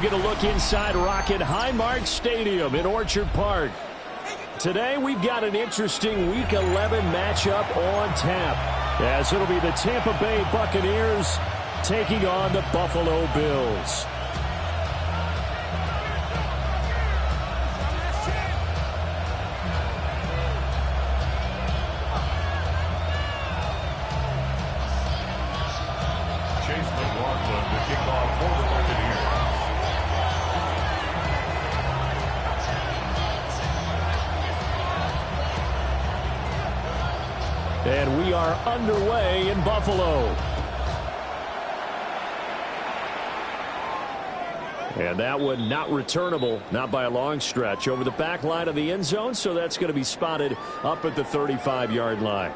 Going to look inside Rocket Highmark Stadium in Orchard Park. Today we've got an interesting Week 11 matchup on tap, as it'll be the Tampa Bay Buccaneers taking on the Buffalo Bills. And we are underway in Buffalo. And that one not returnable, not by a long stretch, over the back line of the end zone, so that's going to be spotted up at the 35-yard line.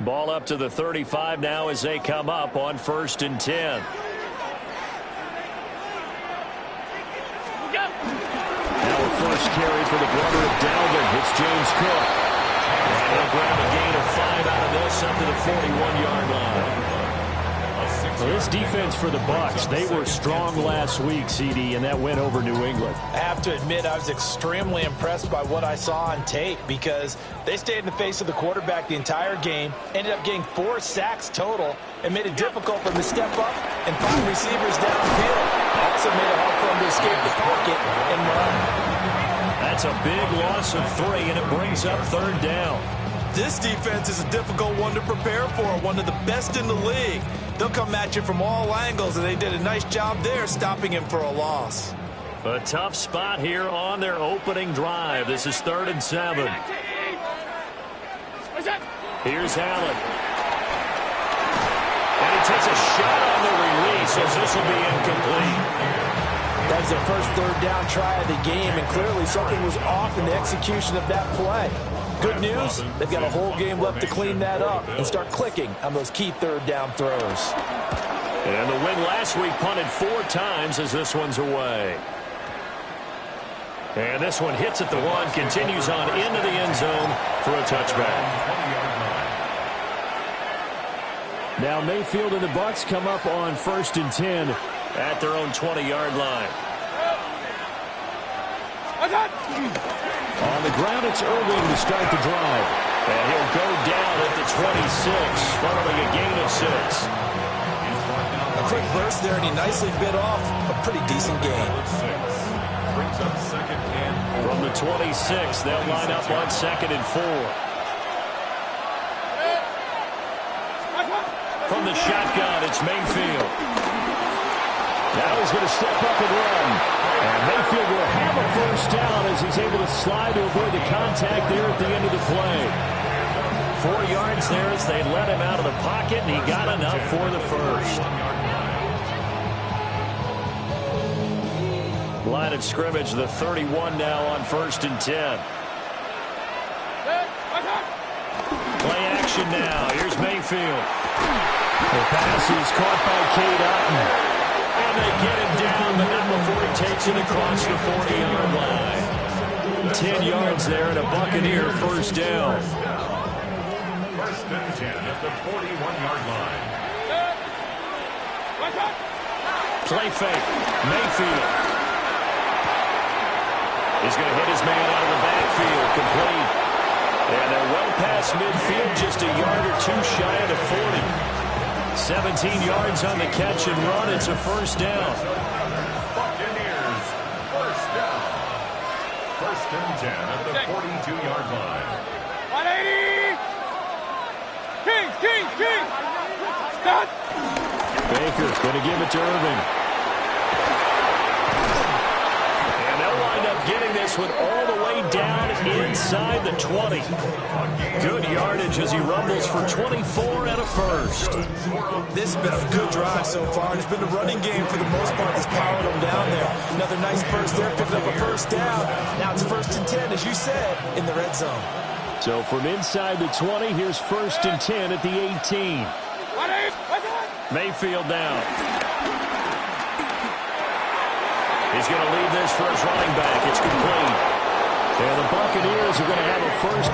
Ball up to the 35 now as they come up on 1st and 10. Now a first carry for the brother of Dalvin. It's James Cook. And he'll grab a gain of 5 out of this up to the 41-yard line. Well, this defense for the Bucks, they were strong last week, CD, and that went over New England. I have to admit, I was extremely impressed by what I saw on tape because they stayed in the face of the quarterback the entire game, ended up getting 4 sacks total, and made it difficult for him to step up and find receivers downfield. Also made it hard for him to escape the pocket and run. That's a big loss of 3, and it brings up 3rd down. This defense is a difficult one to prepare for, one of the best in the league. They'll come at you from all angles, and they did a nice job there stopping him for a loss. A tough spot here on their opening drive. This is 3rd and 7. Here's Allen. And he takes a shot on the release as this will be incomplete. That's their first 3rd down try of the game, and clearly something was off in the execution of that play. Good news, they've got a whole game left to clean that up and start clicking on those key 3rd down throws. And the win last week punted 4 times as this one's away. And this one hits at the 1, continues on into the end zone for a touchback. Now Mayfield and the Bucks come up on 1st and 10 at their own 20-yard line. On the ground, it's Irving to start the drive. And he'll go down at the 26, following a gain of 6. A quick burst there, and he nicely bit off a pretty decent gain. From the 26, they'll line up on 2nd and 4. From the shotgun, it's Mayfield. Now he's going to step up and run. And Mayfield will have a 1st down as he's able to slide to avoid the contact there at the end of the play. 4 yards there as they let him out of the pocket, and he got enough for the 1st. Line of scrimmage, the 31 now on 1st and 10. Play action now. Here's Mayfield. The pass is caught by Cade Otton. And they get him down, but not before he takes it across the 40-yard line. 10 yards there and a Buccaneer 1st down. 1st and 10 at the 41-yard line. Play fake. Mayfield is going to hit his man out of the backfield. Complete. And they're well past midfield, just a yard or 2 shy of the 40. 17 yards on the catch and run. It's a 1st down. Buccaneers, 1st down. 1st and 10 at the 42-yard line. 180. Kings. Stop. Baker's going to give it to Irving. And they'll wind up getting this one all the way down inside the 20. Good yardage as he rumbles for 24 and a 1st. This has been a good drive so far. It's been a running game for the most part that's powered them down there. Another nice burst there, picking up a 1st down. Now it's 1st and 10, as you said, in the red zone. So from inside the 20, here's 1st and 10 at the 18. Mayfield down. He's going to leave this for his running back. It's complete. And the Buccaneers are going to have a first.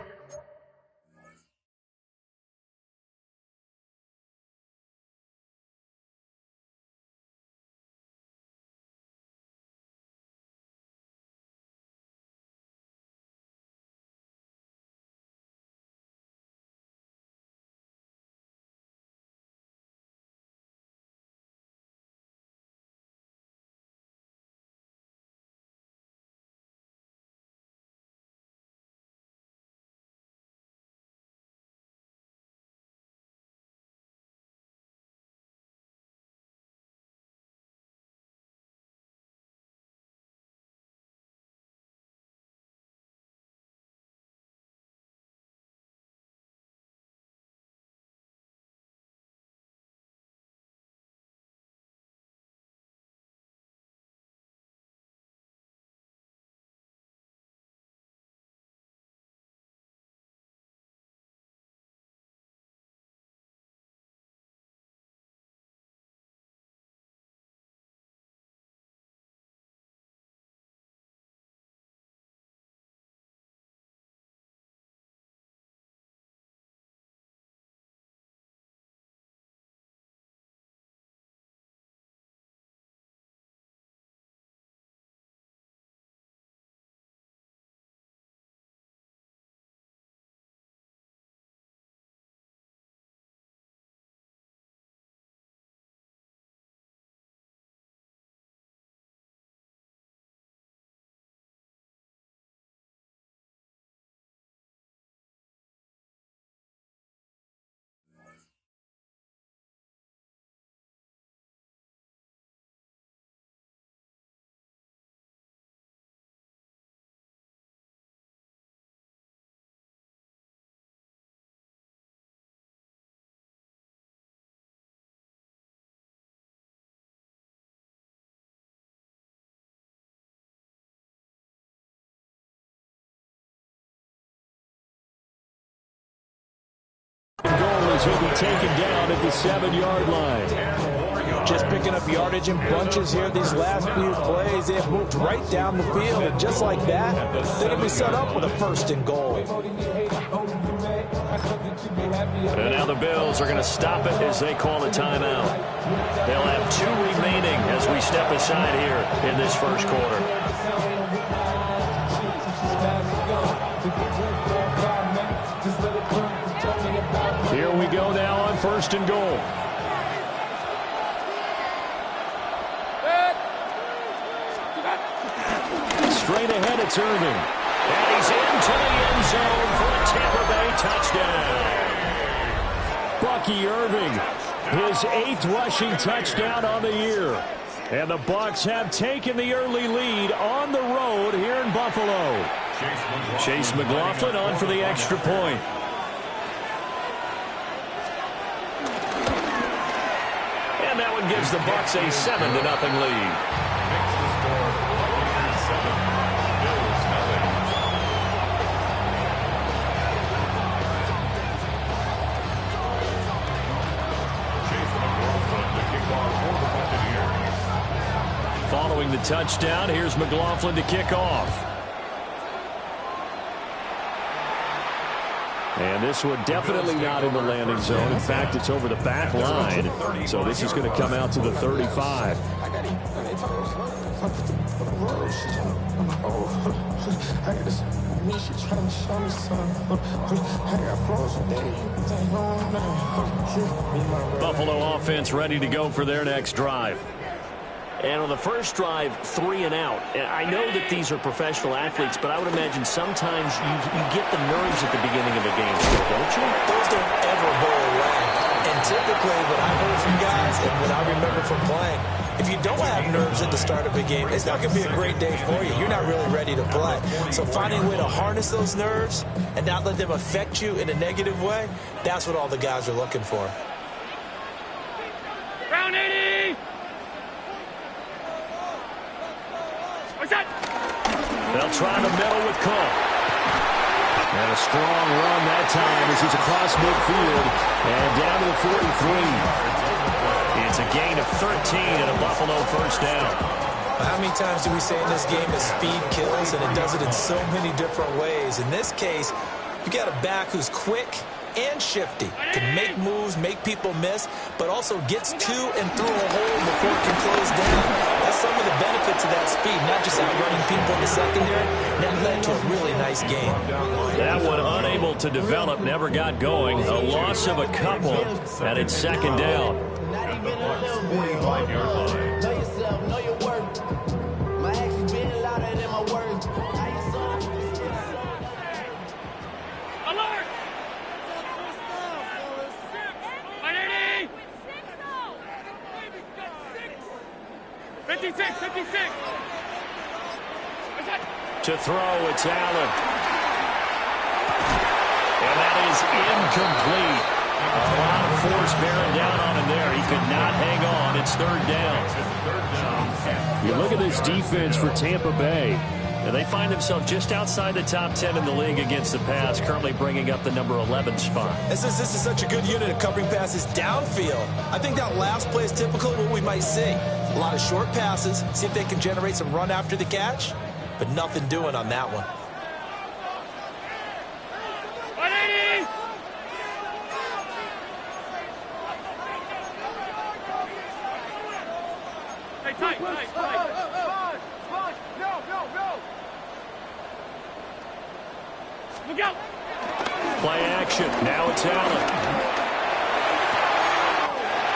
He'll be taken down at the 7-yard line. Just picking up yardage in bunches here these last few plays. They have moved right down the field, and just like that, they're going to be set up with a 1st and goal. And now the Bills are going to stop it as they call a timeout. They'll have 2 remaining as we step aside here in this first quarter. Here we go now on 1st and goal. Straight ahead, it's Irving. And he's into the end zone for a Tampa Bay touchdown. Bucky Irving, his 8th rushing touchdown on the year. And the Bucks have taken the early lead on the road here in Buffalo. Chase McLaughlin on for the extra point. And that one gives the Bucks a 7-0 lead. Following the touchdown, here's McLaughlin to kick off. And this one definitely not in the landing zone. In fact, it's over the back line. So this is going to come out to the 35. Buffalo offense ready to go for their next drive. And on the first drive, 3 and out. And I know that these are professional athletes, but I would imagine sometimes you get the nerves at the beginning of a game, don't you? Those don't ever go away. And typically, what I've heard from guys and what I remember from playing, if you don't have nerves at the start of a game, it's not going to be a great day for you. You're not really ready to play. So finding a way to harness those nerves and not let them affect you in a negative way, that's what all the guys are looking for. Round 80! They'll try the middle with Cole. And a strong run that time as he's across midfield and down to the 43. It's a gain of 13 and a Buffalo first down. How many times do we say in this game that speed kills, and it does it in so many different ways? In this case, you got a back who's quick and shifty, can make moves, make people miss, but also gets to and through a hole before it can close down. That's some of the benefits of that speed, not just outrunning people in the secondary. That led to a really nice game. That one unable to develop, never got going. A loss of a couple, and it's second down. At the Bucks' 45-yard line. Know yourself, know your worth. My actions being louder than my words. Alert! 56, 56. To throw, it's Allen. And that is incomplete. A lot of force bearing down on him there. He could not hang on. It's third down. You look at this defense for Tampa Bay. And they find themselves just outside the top 10 in the league against the pass, currently bringing up the number 11 spot. This is such a good unit of covering passes downfield. I think that last play is typical of what we might see. A lot of short passes, see if they can generate some run after the catch, but nothing doing on that one. 180! Hey, tight. No. Look out! Play action. Now it's Allen.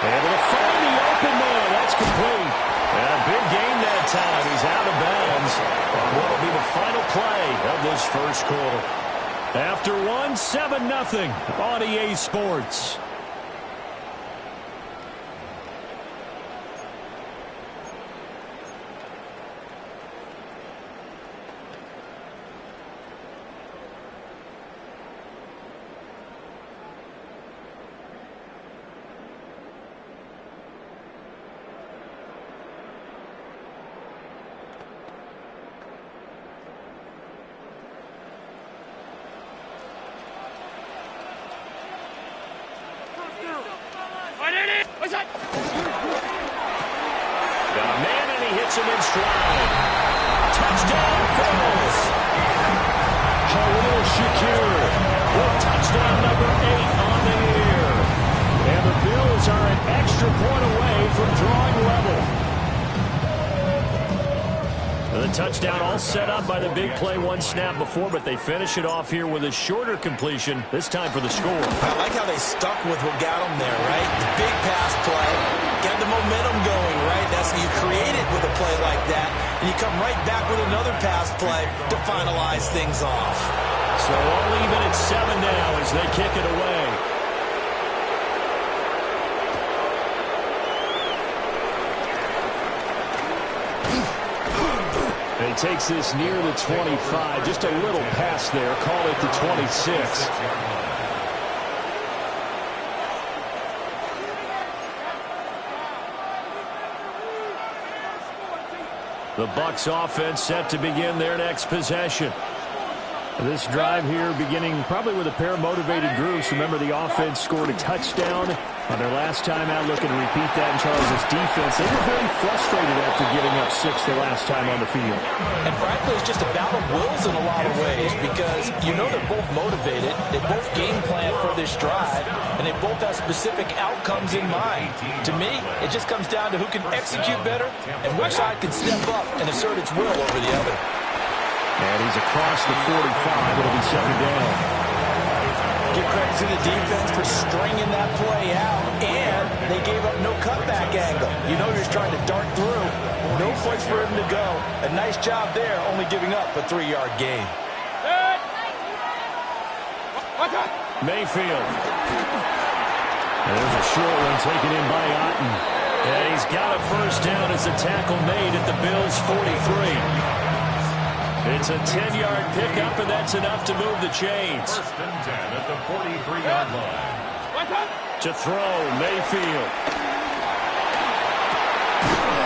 Able to find the open man. That's complete. And a big gain that time. He's out of bounds. On what will be the final play of this first quarter. After 7-0 on EA Sports. What's that? Got a man, and he hits him in stride. Touchdown, Bills. Khalil Shakir with touchdown number 8 on the year. And the Bills are an extra point away from drawing level. The touchdown all set up by the big play one snap before, but they finish it off here with a shorter completion, this time for the score. I like how they stuck with what got them there, right? The big pass play, got the momentum going, right? That's you create it with a play like that, and you come right back with another pass play to finalize things off. So all even at 7 now as they kick it away. And he takes this near the 25. Just a little pass there. Call it the 26. The Bucks offense set to begin their next possession. This drive here beginning probably with a pair of motivated groups. Remember, the offense scored a touchdown on their last time out, looking to repeat that in Charles' defense. They were very frustrated after giving up 6 the last time on the field. And frankly, it's just a battle of wills in a lot of ways because you know they're both motivated. They both game plan for this drive, and they both have specific outcomes in mind. To me, it just comes down to who can execute better and which side can step up and assert its will over the other. And he's across the 45. It'll be second down. Give credit to the defense for stringing that play out, and they gave up no cutback angle. You know you're just trying to dart through. No place for him to go. A nice job there, only giving up a 3-yard gain. Mayfield. And there's a short one taken in by Otten. And he's got a first down as a tackle made at the Bills' 43. It's a 10-yard pickup, and that's enough to move the chains. First and 10 at the 43-yard line. To throw, Mayfield.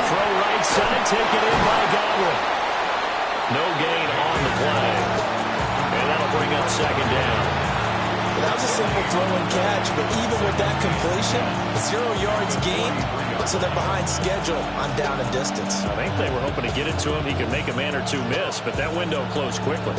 Throw right side, taken in by Godwin. No gain on the play. And that'll bring up second down. That was a simple throw and catch, but even with that completion, 0 yards gained, so they're behind schedule on down and distance. I think they were hoping to get it to him. He could make a man or two miss, but that window closed quickly.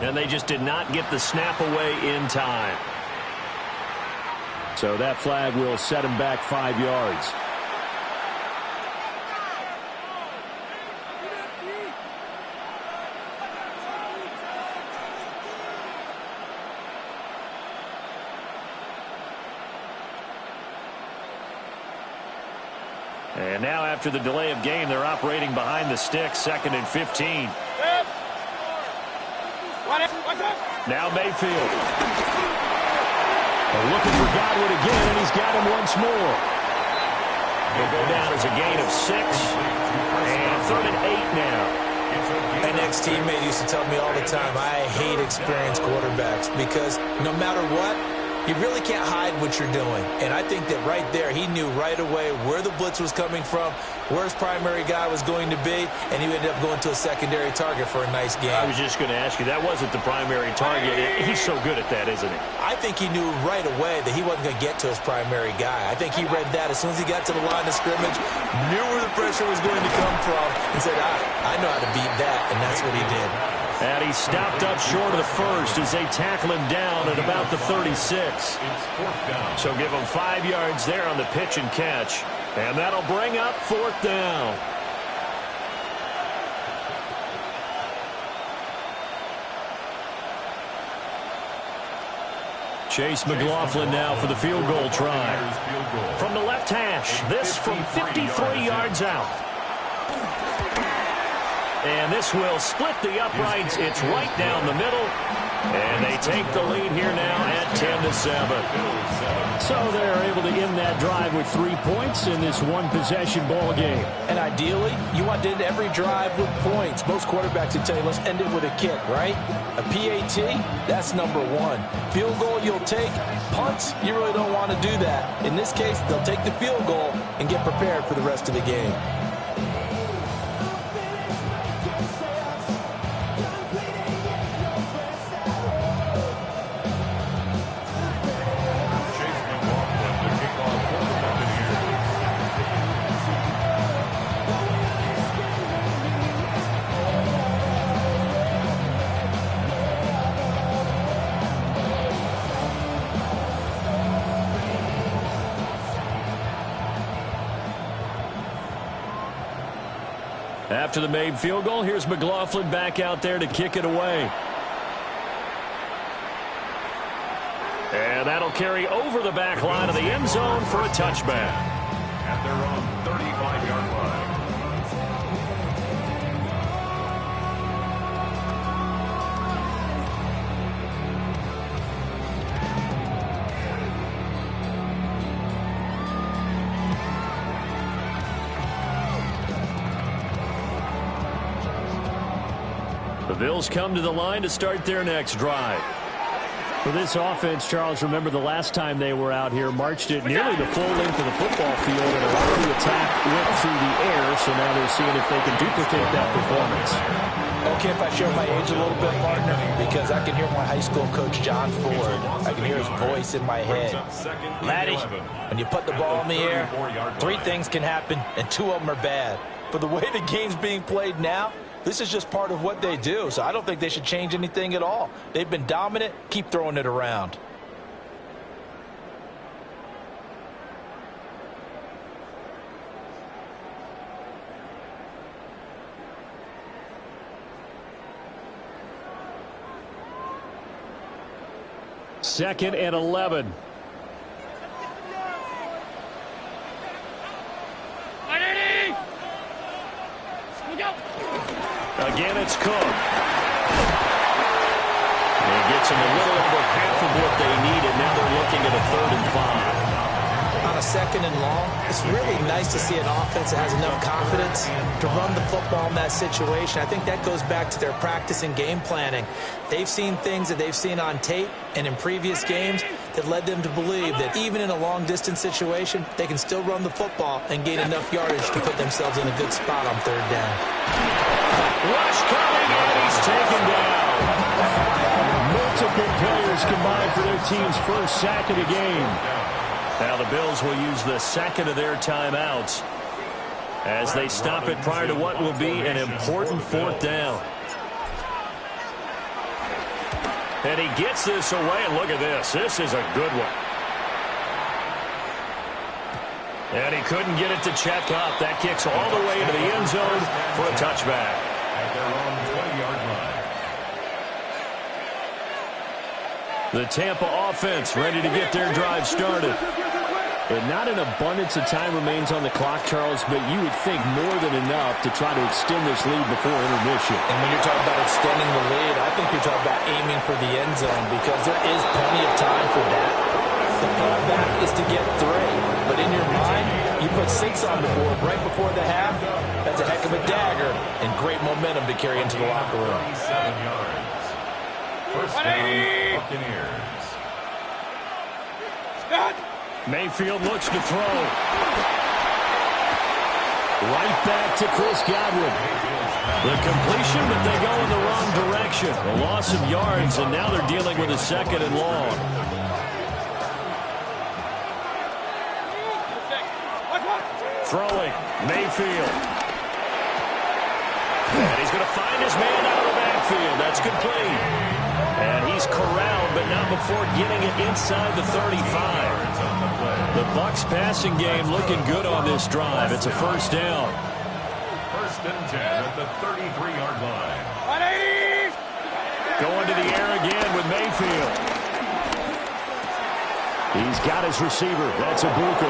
And they just did not get the snap away in time. So that flag will set him back 5 yards. And now after the delay of game, they're operating behind the sticks, 2nd and 15. Now Mayfield. They're looking for Godwin again, and he's got him once more. He'll go down as a gain of 6. And 3rd and 8 now. My next teammate used to tell me all the time, I hate experienced quarterbacks because no matter what, you really can't hide what you're doing. And I think that right there, he knew right away where the blitz was coming from, where his primary guy was going to be, and he ended up going to a secondary target for a nice game. I was just going to ask you, that wasn't the primary target. He's so good at that, isn't he? I think he knew right away that he wasn't going to get to his primary guy. I think he read that as soon as he got to the line of scrimmage, knew where the pressure was going to come from, and said, I know how to beat that, and that's what he did. And he stopped up short of the first as they tackle him down at about the 36. So give him 5 yards there on the pitch and catch. And that'll bring up 4th down. Chase McLaughlin now for the field goal try. From the left hash, this from 53 yards out. And this will split the uprights. It's right down the middle. And they take the lead here now at 10-7. So they're able to end that drive with 3 points in this one-possession ball game. And ideally, you want to end every drive with points. Most quarterbacks would tell you, let's end it with a kick, right? A PAT, that's number 1. Field goal you'll take. Punts, you really don't want to do that. In this case, they'll take the field goal and get prepared for the rest of the game. After the made field goal, here's McLaughlin back out there to kick it away. And that'll carry over the back line of the end zone for a touchback. At their own 35-yard line. The Bills come to the line to start their next drive. For this offense, Charles, remember the last time they were out here, marched it nearly the full length of the football field, and a lot of the attack went through the air, so now they're seeing if they can duplicate that performance. Okay, if I show my age a little bit, partner, because I can hear my high school coach, John Ford. I can hear his voice in my head. Laddie, when you put the ball in the air, 3 things can happen, and 2 of them are bad. For the way the game's being played now, this is just part of what they do, so I don't think they should change anything at all. They've been dominant. Keep throwing it around. Second and 11. Again, it's Cook. And it gets them a little over half of what they needed. Now they're looking at a 3rd and 5. On a second and long, it's really nice to see an offense that has enough confidence to run the football in that situation. I think that goes back to their practice and game planning. They've seen things that they've seen on tape and in previous games that led them to believe that even in a long-distance situation, they can still run the football and gain enough yardage to put themselves in a good spot on third down. Rush coming, and he's taken down. Multiple players combined for their team's first sack of the game. Now the Bills will use the second of their timeouts as they stop it prior to what will be an important fourth down. And he gets this away, and look at this. This is a good one. And he couldn't get it to check up. That kicks all the way into the end zone for a touchback. At their own 20-yard line. The Tampa offense ready to get their drive started. And not an abundance of time remains on the clock, Charles, but you would think more than enough to try to extend this lead before intermission. And when you're talking about extending the lead, I think you're talking about aiming for the end zone because there is plenty of time for that. The fallback is to get 3, but in your mind, you put 6 on the board right before the half. That's a heck of a dagger and great momentum to carry into the locker room. 37 yards. First down, Buccaneers. Mayfield looks to throw. Right back to Chris Godwin. The completion, but they go in the wrong direction. A loss of yards, and now they're dealing with a second and long. Throwing, Mayfield. And he's going to find his man out of the backfield. That's complete. And he's corralled, but not before getting it inside the 35. The Bucks passing game looking good on this drive. It's a first down. First and 10 at the 33-yard line. Going to the air again with Mayfield. He's got his receiver. That's Buccs.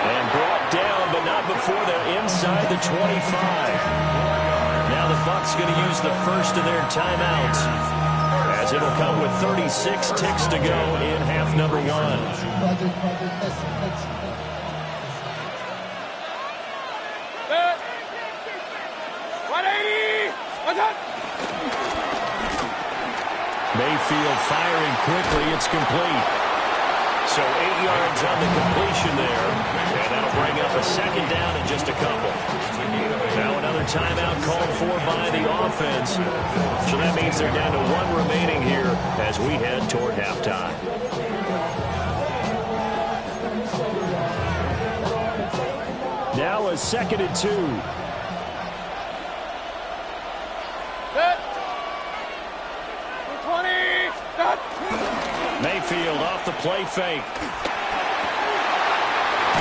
And brought down, but not before they're inside the 25. Now the Bucks going to use the first of their timeouts, as it'll come with 36 ticks to go in half number 1. Mayfield firing quickly. It's complete. So 8 yards on the completion there, and that'll bring up a second down in just a couple. Now another timeout called for by the offense. So that means they're down to 1 remaining here as we head toward halftime. Now a second and 2. Mayfield off the play fake.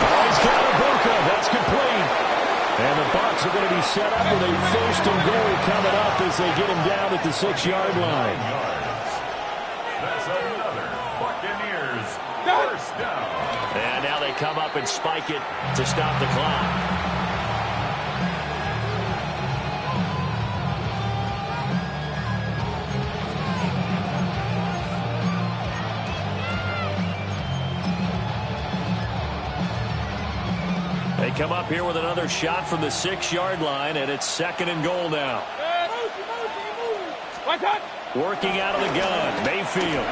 Oh, he's got Buccs. That's complete. And the Bucks are going to be set up with a first and goal coming up as they get him down at the 6-yard line. That's another Buccaneers first down. And now they come up and spike it to stop the clock. They come up here with another shot from the 6-yard line, and it's second and goal now. Working out of the gun, Mayfield.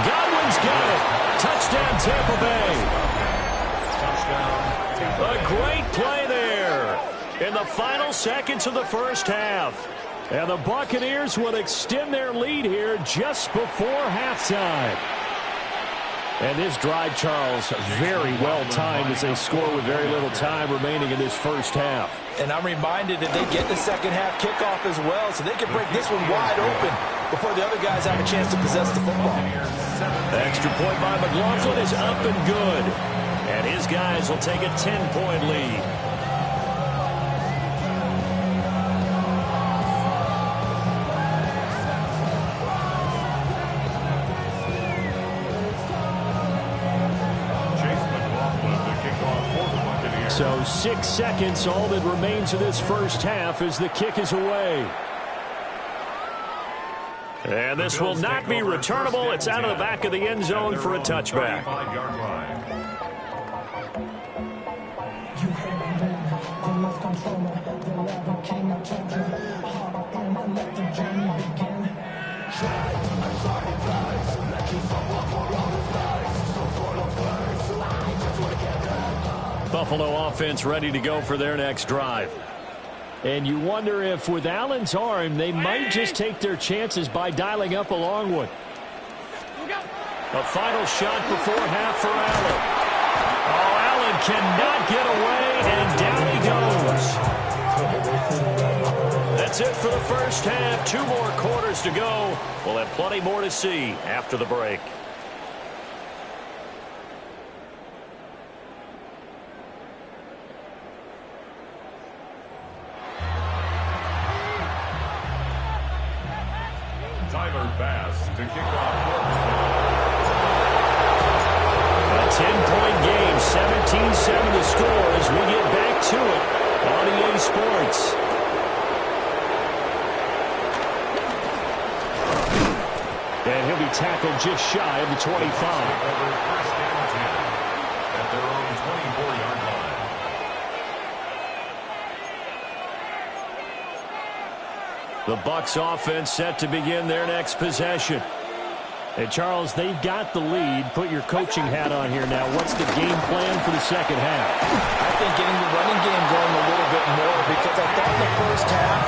Godwin's got it. Touchdown, Tampa Bay. A great play there in the final seconds of the first half. And the Buccaneers will extend their lead here just before halftime. And this drive, Charles, very well timed as they score with very little time remaining in this first half. And I'm reminded that they get the second half kickoff as well, so they can break this one wide open before the other guys have a chance to possess the football. The extra point by McLaughlin is up and good. And his guys will take a 10-point lead. So 6 seconds, all that remains of this first half as the kick is away. And this will not be returnable. It's out of the back of the end zone for a touchback. Buffalo offense ready to go for their next drive. And you wonder if with Allen's arm, they might just take their chances by dialing up a long one. A final shot before half for Allen. Oh, Allen cannot get away, and down he goes. That's it for the first half. 2 more quarters to go. We'll have plenty more to see after the break. To kick off. A 10-point game, 17-7 the score as we get back to it on EA Sports. And he'll be tackled just shy of the 25. Over first down 10 at their own 24-yard line. The Bucks offense set to begin their next possession. And Charles, they've got the lead. Put your coaching hat on here now. What's the game plan for the second half? I think getting the running game going a little bit more, because I thought in the first half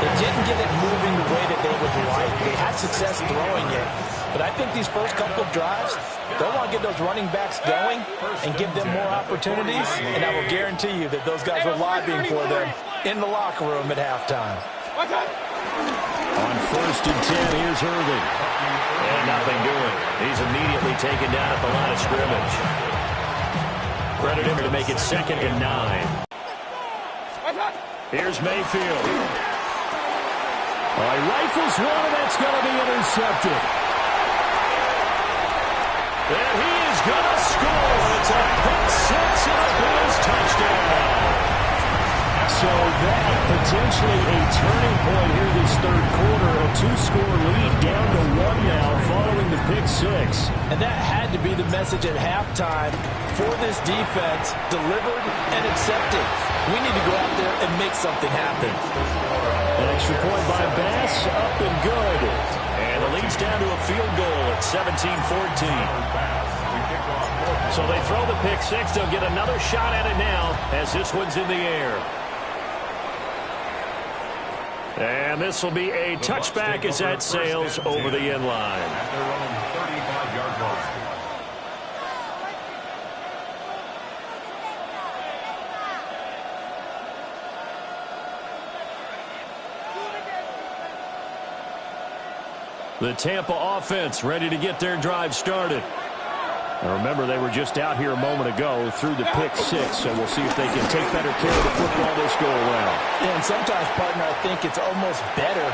they didn't get it moving the way that they would like. They had success throwing it. But I think these first couple of drives, they'll want to get those running backs going and give them more opportunities. And I will guarantee you that those guys are lobbying for them in the locker room at halftime. On first and 10, here's Irving. And nothing doing. He's immediately taken down at the line of scrimmage. Credit him to make it 2nd and 9. Here's Mayfield. He rifles one, and that's going to be intercepted. And he is going to score. It's a pick 6 and a Bills touchdown. So that potentially a turning point here this third quarter. A 2-score lead down to 1 now following the pick 6. And that had to be the message at halftime for this defense, delivered and accepted. We need to go out there and make something happen. An extra point by Bass, up and good. And the lead's down to a field goal at 17-14. So they throw the pick 6. They'll get another shot at it now as this one's in the air. And this will be a touchback as that sails over the end line. At their own 35-yard line. The Tampa offense ready to get their drive started. Now remember, they were just out here a moment ago through the pick 6, so we'll see if they can take better care of the football this go around. Yeah, and sometimes, partner, I think it's almost better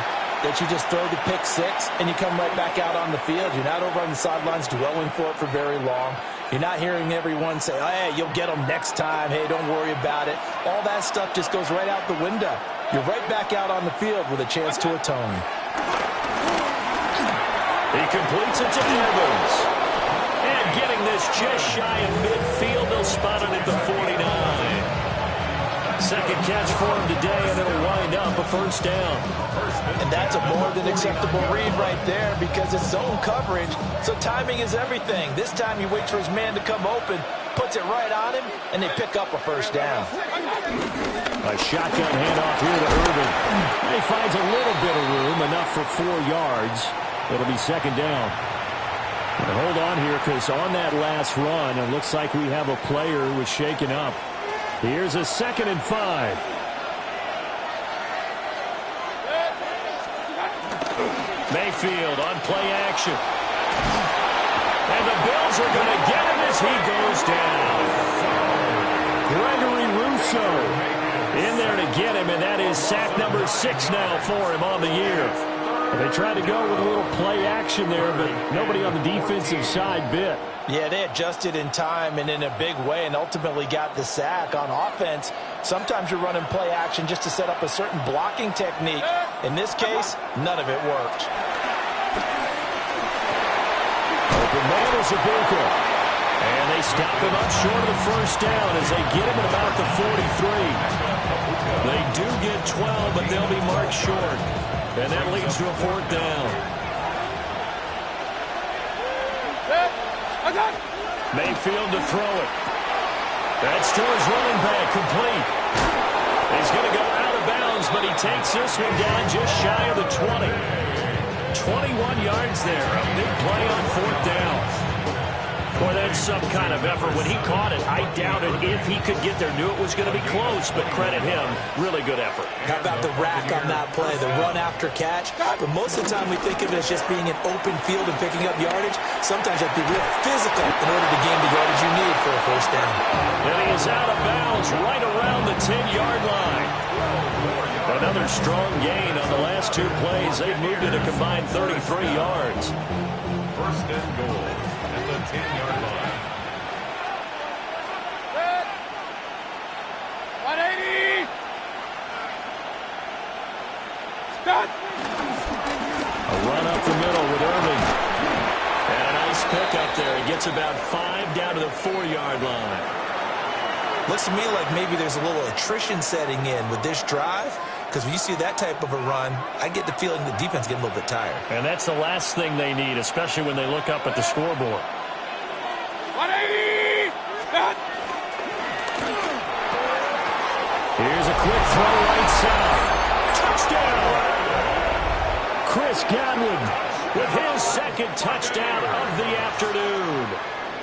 that you just throw the pick 6 and you come right back out on the field. You're not over on the sidelines dwelling for it for very long. You're not hearing everyone say, oh, hey, you'll get them next time. Hey, don't worry about it. All that stuff just goes right out the window. You're right back out on the field with a chance to atone. He completes it to Evans. And getting this just shy of midfield, they'll spot it at the 49. Second catch for him today, and it'll wind up a first down. And that's a more than acceptable read right there because it's zone coverage, so timing is everything. This time he waits for his man to come open, puts it right on him, and they pick up a first down. A shotgun handoff here to Irvin. He finds a little bit of room, enough for 4 yards. It'll be second down. And hold on here, because on that last run, it looks like we have a player who was shaken up. Here's a 2nd and 5. Mayfield on play action. And the Bills are going to get him as he goes down. Gregory Rousseau in there to get him, and that is sack number 6 now for him on the year. And they tried to go with a little play action there, but nobody on the defensive side bit. Yeah, they adjusted in time and in a big way and ultimately got the sack. On offense, sometimes you're running play action just to set up a certain blocking technique. In this case, none of it worked. Open man is Ibuka. And they stop him up short of the first down as they get him at about the 43. They do get 12, but they'll be marked short. And that leads to a 4th down. Mayfield to throw it. That's to his running back, complete. He's going to go out of bounds, but he takes this one down just shy of the 20. 21 yards there. A big play on 4th down. Boy, that's some kind of effort. When he caught it, I doubted if he could get there. Knew it was going to be close, but credit him. Really good effort. How about the rack on that play, the run after catch? But most of the time we think of it as just being an open field and picking up yardage. Sometimes you have to be real physical in order to gain the yardage you need for a first down. And he is out of bounds right around the 10-yard line. Another strong gain on the last 2 plays. They've moved it a combined 33 yards. First and goal at the 10-yard line. 180. Stop. A run up the middle with Irving. And a nice pickup there. He gets about 5 down to the 4-yard line. Looks to me like maybe there's a little attrition setting in with this drive. Because when you see that type of a run, I get the feeling the defense getting a little bit tired. And that's the last thing they need, especially when they look up at the scoreboard. 180. Stop. Here's a quick throw right side. Touchdown! Chris Godwin with his second touchdown of the afternoon.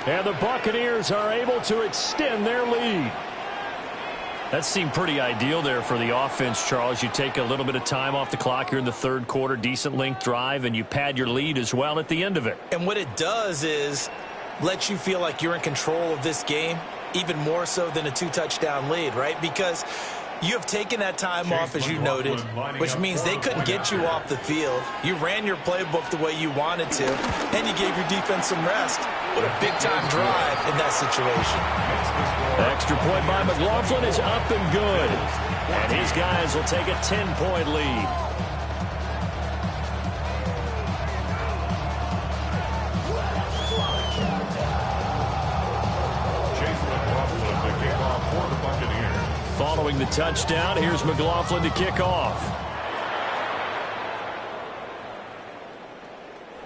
And the Buccaneers are able to extend their lead. That seemed pretty ideal there for the offense, Charles. You take a little bit of time off the clock here in the 3rd quarter, decent length drive, and you pad your lead as well at the end of it. And what it does is let you feel like you're in control of this game, even more so than a 2-touchdown lead, right? Because you have taken that time off, as you noted, which means they couldn't get you off the field. You ran your playbook the way you wanted to, and you gave your defense some rest. What a big-time drive in that situation. Extra point by McLaughlin is up and good. And his guys will take a 10-point lead. Following the touchdown, here's McLaughlin to kick off.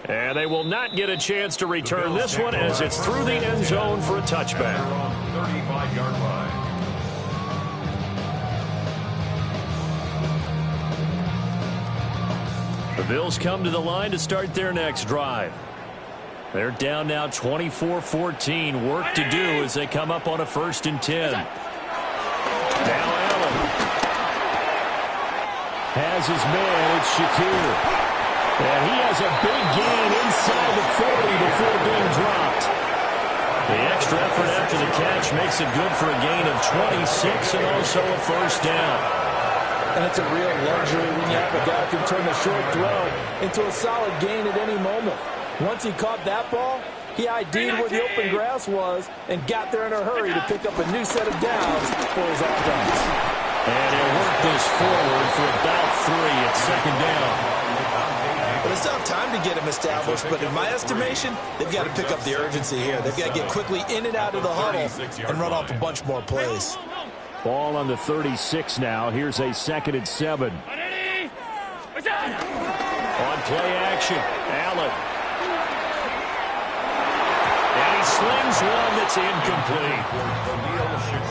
And they will not get a chance to return this one as it's through the end zone for a touchback. 35-yard line. The Bills come to the line to start their next drive. They're down now 24-14. Work to do as they come up on a 1st and 10. Now Allen has his man. It's Shakir. And he has a big gain inside the 40 before being dropped. The extra effort after the catch makes it good for a gain of 26 and also a 1st down. And it's a real luxury when you have a guy who can turn a short throw into a solid gain at any moment. Once he caught that ball, he ID'd where the open grass was and got there in a hurry to pick up a new set of downs for his offense. And he'll work this forward for about 3 at 2nd down. But it's not time to get him established, but in my estimation, they've got to pick up the urgency here. They've got to get quickly in and out of the huddle and run off a bunch more plays. Ball on the 36 now. Here's a 2nd and 7. On play action, Allen. And he slings one that's incomplete.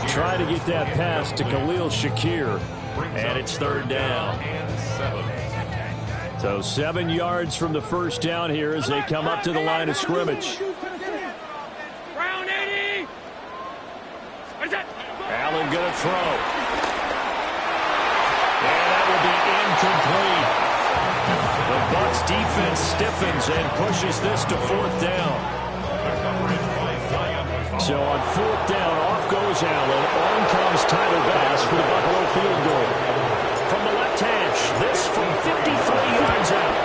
Try to get that pass to Khalil Shakir. And it's 3rd down. So 7 yards from the 1st down here as they come up to the line of scrimmage. Round 80. Allen going to throw. And that will be incomplete. The Bucks defense stiffens and pushes this to 4th down. So on 4th down, off goes Allen. On comes Tyler Bass for the Buffalo field goal. From the left hash, this from 53 yards out.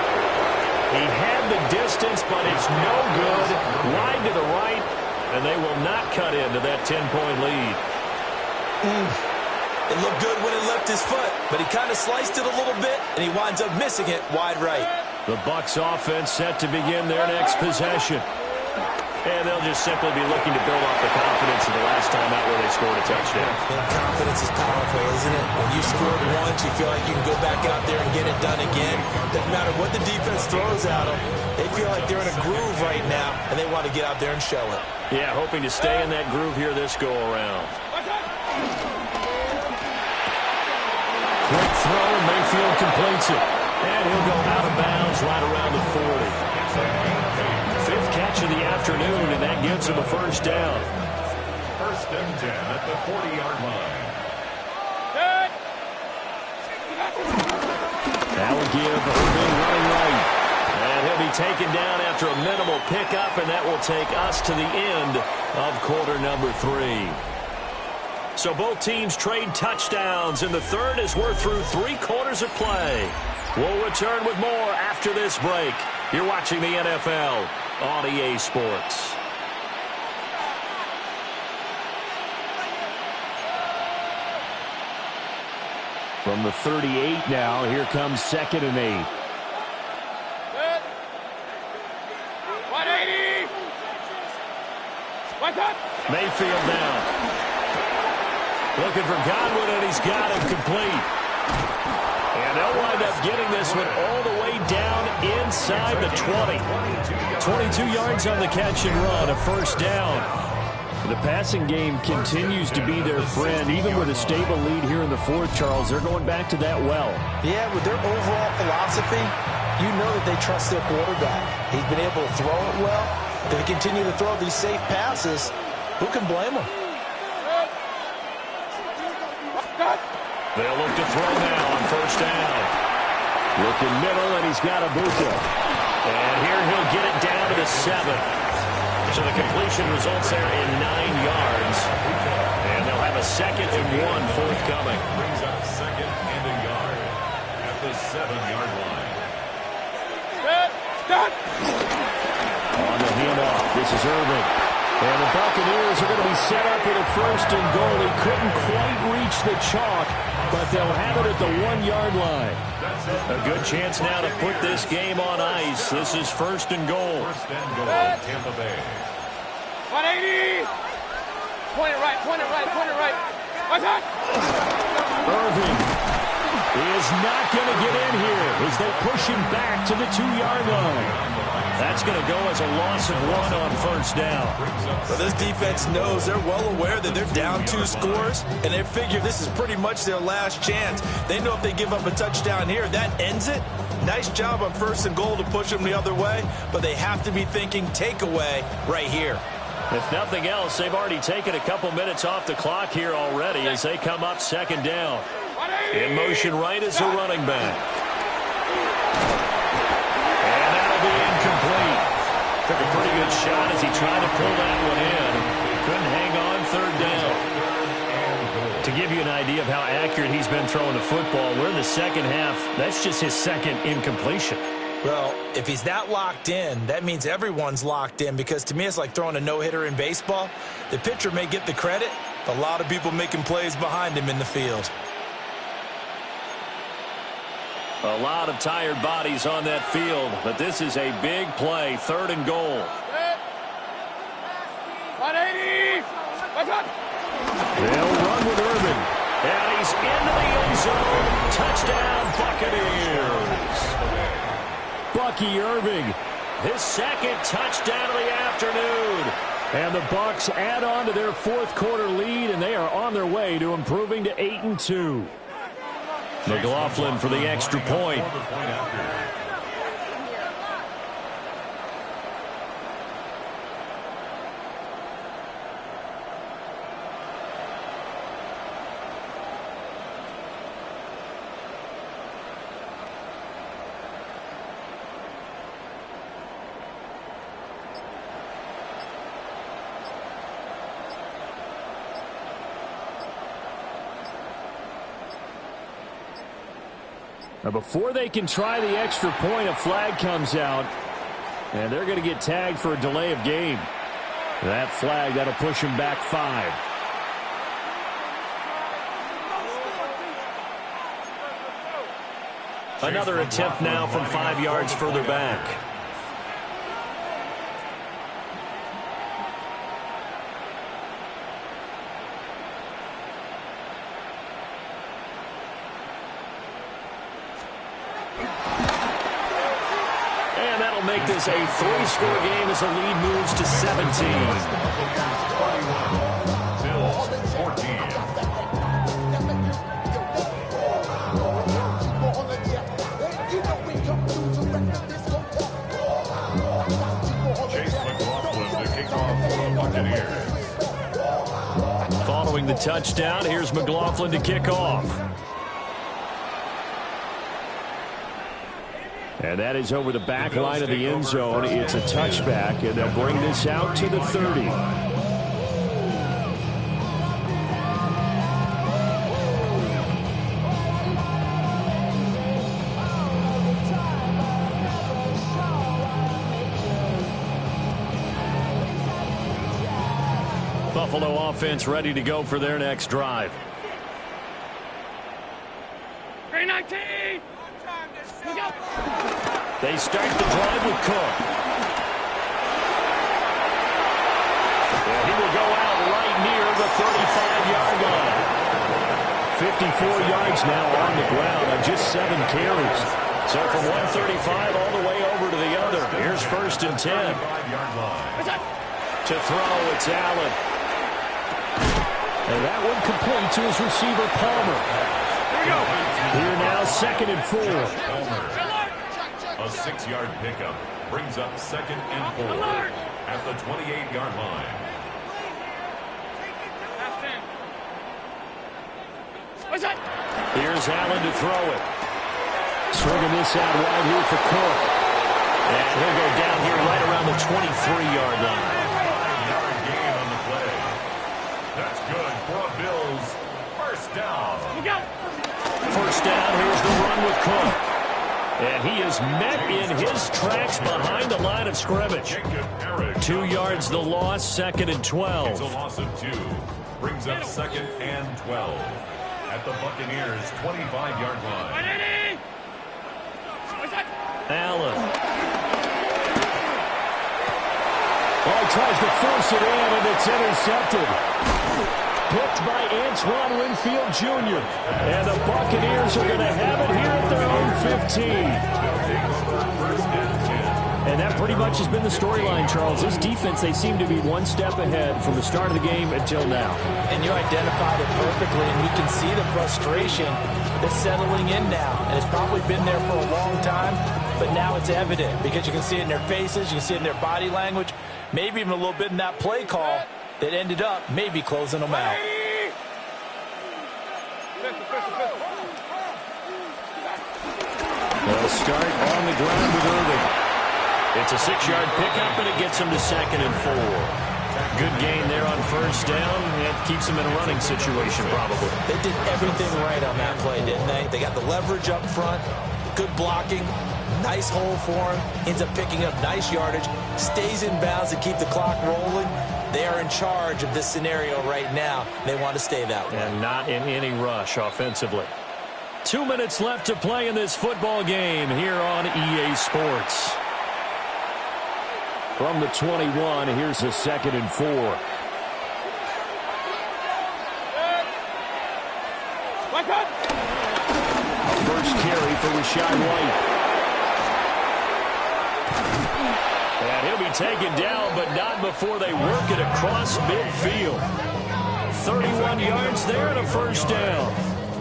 He had the distance, but it's no good. Wide to the right, and they will not cut into that 10-point lead. It looked good when it left his foot, but he kind of sliced it a little bit, and he winds up missing it wide right. The Bucks offense set to begin their next possession. And they'll just simply be looking to build off the confidence of the last time out where they scored a touchdown. And confidence is powerful, isn't it? When you scored once, you feel like you can go back out there and get it done again. Doesn't matter what the defense throws at them. They feel like they're in a groove right now, and they want to get out there and show it. Yeah, hoping to stay in that groove here this go-around. Quick throw, Mayfield completes it. And he'll go out of bounds right around the 40. Fifth catch of the afternoon, and that gives him a first down. First and 10 at the 40-yard line. That will give Irving running right. And he'll be taken down after a minimal pickup, and that will take us to the end of quarter number 3. So both teams trade touchdowns in the third as we're through 3 quarters of play. We'll return with more after this break. You're watching the NFL on EA Sports. From the 38 now, here comes 2nd and 8. 180. What's up? Mayfield now. Looking for Godwin, and he's got him complete. And they'll wind up getting this one all the way down inside the 20. 22 yards on the catch and run, a first down. The passing game continues to be their friend. Even with a stable lead here in the fourth, Charles, they're going back to that well. Yeah, with their overall philosophy, you know that they trust their quarterback. He's been able to throw it well. If they continue to throw these safe passes, who can blame them? They'll look to throw now on first down. Looking middle, and he's got a Buccs. And here he'll get it down to the 7. So the completion results there in 9 yards. And they'll have a 2nd and 1 forthcoming. Brings up 2nd and a yard at the 7-yard line. On the handoff, this is Irving. And the Buccaneers are going to be set up with a 1st and goal. He couldn't quite reach the chalk, but they'll have it at the 1-yard line. A good chance now to put this game on ice. This is 1st and goal. 1st and goal, Tampa Bay. 180. Point it right, point it right, point it right. What's up? Irving is not going to get in here as they push him back to the 2-yard line. That's going to go as a loss of 1 on first down. Well, this defense knows, they're well aware that they're down 2 scores, and they figure this is pretty much their last chance. They know if they give up a touchdown here, that ends it. Nice job on 1st and goal to push them the other way, but they have to be thinking takeaway right here. If nothing else, they've already taken a couple minutes off the clock here already as they come up 2nd down. In motion right is the running back. Incomplete. Took a pretty good shot as he tried to pull that one in. Couldn't hang on 3rd down. To give you an idea of how accurate he's been throwing the football, we're in the 2nd half. That's just his 2nd incompletion. Well, if he's not locked in, that means everyone's locked in, because to me it's like throwing a no-hitter in baseball. The pitcher may get the credit, a lot of people making plays behind him in the field. A lot of tired bodies on that field, but this is a big play. 3rd and goal. 180. What's up? They'll run with Irving. And he's into the end zone. Touchdown, Buccaneers. Bucky Irving, his 2nd touchdown of the afternoon. And the Bucks add on to their 4th quarter lead, and they are on their way to improving to 8-2. McLaughlin for the extra point. Now before they can try the extra point, a flag comes out, and they're going to get tagged for a delay of game. That flag, that'll push him back 5. Another attempt now from 5 yards further back. Make this a 3-score game as the lead moves to 17. Bills 14, the touchdown. Here's McLaughlin to kick off. And that is over the back line of the end zone. It's a touchback, and they'll bring this out to the 30. Buffalo offense ready to go for their next drive. 319! They start the drive with Cook. And he will go out right near the 35-yard line. 54 yards now on the ground on just 7 carries. So from 135 all the way over to the other. Here's 1st and 10. To throw, it's Allen. And that one complete to his receiver, Palmer. Here we go. Here now, 2nd and 4. A 6-yard pickup brings up 2nd and 4 at the 28-yard line. What's that? Here's Allen to throw it. Swinging this out wide here for Cook. And he'll go down here right around the 23-yard line. 5-yard gain on the play. That's good for a Bills first down. Look out. First down, here's the run with Cook. And he is met in his tracks behind the line of scrimmage. 2 yards the loss, 2nd and 12. It's a loss of 2. Brings up 2nd and 12 at the Buccaneers' 25-yard line. 180! What's that? Allen. Oh, he tries to force it in, and it's intercepted. Picked by Antoine Winfield Jr. And the Buccaneers are going to have it here at their own 15. And that pretty much has been the storyline, Charles. This defense, they seem to be one step ahead from the start of the game until now. And you identified it perfectly, and you can see the frustration that's settling in now. And it's probably been there for a long time, but now it's evident because you can see it in their faces, you can see it in their body language, maybe even a little bit in that play call that ended up maybe closing them out. They'll start on the ground with Irving. It's a 6-yard pickup, and it gets him to 2nd and 4. Good gain there on first down. It keeps him in a running situation, probably. They did everything right on that play, didn't they? They got the leverage up front, good blocking, nice hole for him, ends up picking up nice yardage, stays in bounds to keep the clock rolling. They are in charge of this scenario right now. They want to stay that way. And not in any rush offensively. 2 minutes left to play in this football game here on EA Sports. From the 21, here's a 2nd and 4. First carry for Rashad White. And he'll be taken down, but not before they work it across midfield. 31 yards there and a first down.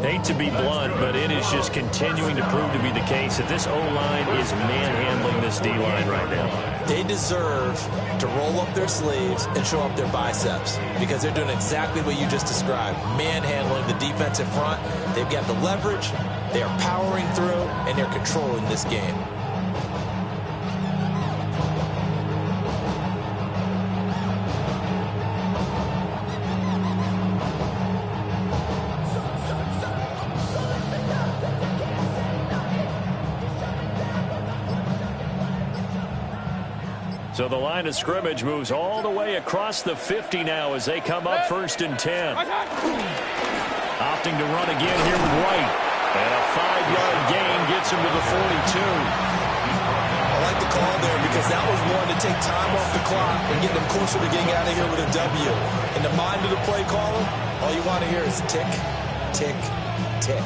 Hate to be blunt, but it is just continuing to prove to be the case that this O-line is manhandling this D-line right now. They deserve to roll up their sleeves and show up their biceps because they're doing exactly what you just described, manhandling the defensive front. They've got the leverage, they are powering through, and they're controlling this game. So the line of scrimmage moves all the way across the 50 now as they come up 1st and 10. Opting to run again here with White. And a 5-yard gain gets him to the 42. I like the call there because that was one to take time off the clock and get them closer to getting out of here with a W. In the mind of the play caller, all you want to hear is tick, tick, tick.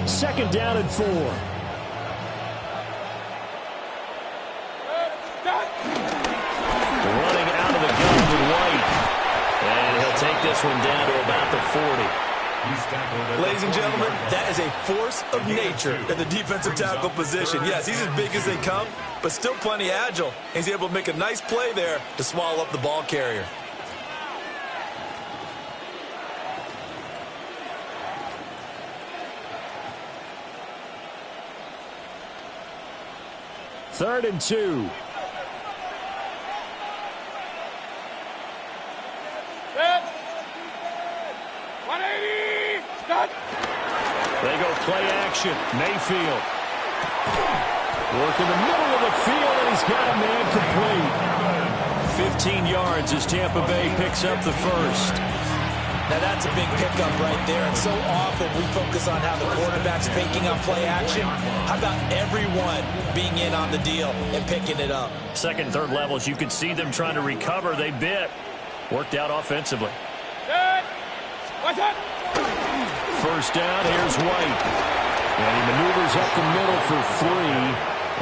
Second down and 4. Running out of the gun with White. And he'll take this one down to about the 40. Ladies and gentlemen, that is a force of nature in the defensive tackle position. Yes, he's as big as they come, but still plenty agile. He's able to make a nice play there to swallow up the ball carrier. Third and 2. They go play action. Mayfield. Work in the middle of the field, and he's got a man complete. 15 yards as Tampa Bay picks up the first. Now that's a big pickup right there. And so often we focus on how the quarterback's picking up play action. How about everyone being in on the deal and picking it up? Second, third levels, you can see them trying to recover. They bit. Worked out offensively. Watch out! First down, here's White. And he maneuvers up the middle for 3.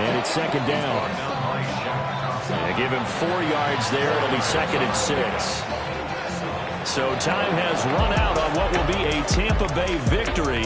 And it's second down. And give him 4 yards there. It'll be second and 6. So time has run out on what will be a Tampa Bay victory.